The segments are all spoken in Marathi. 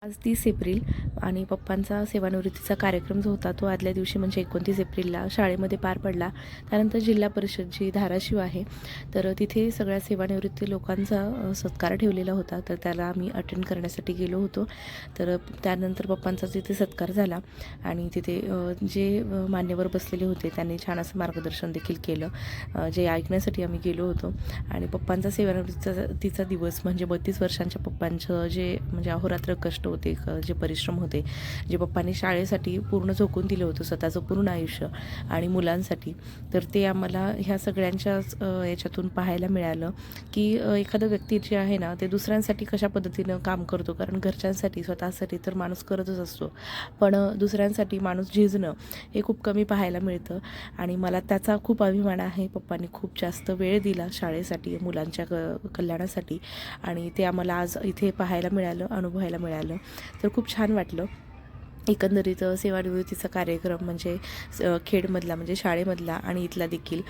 आज 30 एप्रिल आणि पप्पांचा सेवानिवृत्तीचा कार्यक्रम जो होता तो आदल्या दिवशी म्हणजे 29 एप्रिलला शाळेमध्ये पार पडला. त्यानंतर जिल्हा परिषद जी धाराशिव आहे तर तिथे सगळ्या सेवानिवृत्ती लोकांचा सत्कार ठेवलेला होता. तर त्याला आम्ही अटेंड करण्यासाठी गेलो होतो. तर त्यानंतर पप्पांचा तिथे सत्कार झाला आणि तिथे जे मान्यवर बसलेले होते त्यांनी छान असं मार्गदर्शन देखील केलं, जे ऐकण्यासाठी आम्ही गेलो होतो. आणि पप्पांचा सेवानिवृत्तीचा दिवस म्हणजे 32 वर्षांच्या पप्पांचं जे म्हणजे अहोरात्र कष्ट होते, जे परिश्रम होते, जे पप्पांनी शाळेसाठी पूर्ण झोकून दिलं होतं स्वतःचं पूर्ण आयुष्य आणि मुलांसाठी, तर ते आम्हाला ह्या सगळ्यांच्याच याच्यातून पाहायला मिळालं की एखादा व्यक्ती जे आहे ना ते दुसऱ्यांसाठी कशा पद्धतीनं काम करतो. कारण घरच्यांसाठी स्वतःसाठी तर माणूस करतच असतो, पण दुसऱ्यांसाठी माणूस झिजणं हे खूप कमी पाहायला मिळतं. आणि मला त्याचा खूप अभिमान आहे. पप्पांनी खूप जास्त वेळ दिला शाळेसाठी, मुलांच्या कल्याणासाठी आणि ते आम्हाला आज इथे पाहायला मिळालं, अनुभवायला मिळालं. तर खूप छान वाटलं. एकंदरीत सेवानिवृत्तीचा कार्यक्रम म्हणजे खेडमधला म्हणजे शाळेमधला आणि इथला देखील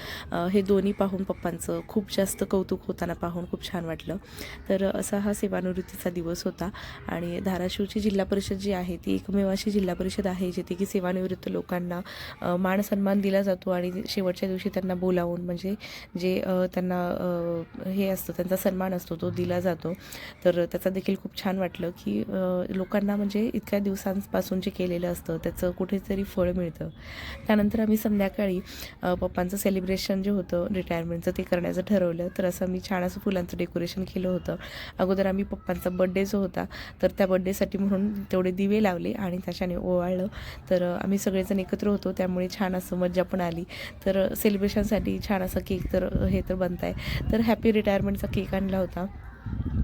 हे दोन्ही पाहून पप्पांचं खूप जास्त कौतुक होताना पाहून खूप छान वाटलं. तर असा हा सेवानिवृत्तीचा दिवस होता. आणि धाराशिवची जिल्हा परिषद जी आहे ती एकमेव अशी जिल्हा परिषद आहे जिथे की सेवानिवृत्त लोकांना मान सन्मान दिला जातो आणि शेवटच्या दिवशी त्यांना बोलावून म्हणजे जे त्यांना हे असतं त्यांचा सन्मान असतो तो दिला जातो. तर त्याचा देखील खूप छान वाटलं की लोकांना म्हणजे इतक्या दिवसांपासून जे केलेलं असतं त्याचं कुठेतरी फळ मिळतं. त्यानंतर आम्ही संध्याकाळी पप्पांचं सेलिब्रेशन जे होतं रिटायरमेंटचं ते करण्याचं ठरवलं. तर असं मी छान असं फुलांचं डेकोरेशन केलं होतं. अगोदर आम्ही पप्पांचा बड्डे जो होता तर त्या बड्डेसाठी म्हणून तेवढे दिवे लावले आणि त्याच्याने ओवाळलं. तर आम्ही सगळेजण एकत्र होतो त्यामुळे छान असं मज्जा पण आली. तर सेलिब्रेशनसाठी छान असा केक तर हे तर बनत आहे. तर हॅपी रिटायरमेंटचा केक आणला होता.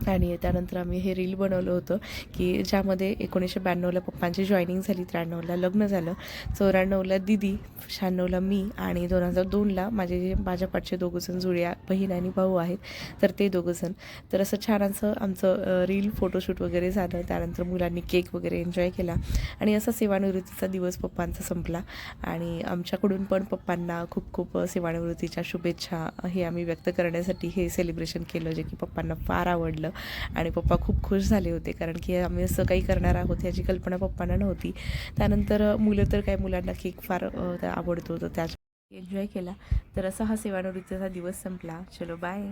आणि त्यानंतर आम्ही हे रील बनवलं होतं की ज्यामध्ये 1992ला पप्पांची जॉईनिंग झाली, 93ला लग्न झालं, 94ला दीदी, 96ला मी आणि 2002ला माझ्या पाठचे दोघंजण जुळ्या बहीण आणि भाऊ आहेत तर ते दोघंजण. तर असं छान असं आमचं रील फोटोशूट वगैरे झालं. त्यानंतर मुलांनी केक वगैरे एन्जॉय केला आणि असा सेवानिवृत्तीचा दिवस पप्पांचा संपला. आणि आमच्याकडून पण पप्पांना खूप खूप सेवानिवृत्तीच्या शुभेच्छा हे आम्ही व्यक्त करण्यासाठी हे सेलिब्रेशन केलं, जे की पप्पांना फार आवडलं. आणि पप्पा खूप खुश झाले होते कारण की आम्ही असं काही करणार आहोत याची कल्पना पप्पांना नव्हती. त्यानंतर मुलं तर काय, मुलांना केक फार आवडतो तर त्याच्या एन्जॉय केला. तर असा हा सेवानिवृत्तीचा दिवस संपला. चलो बाय.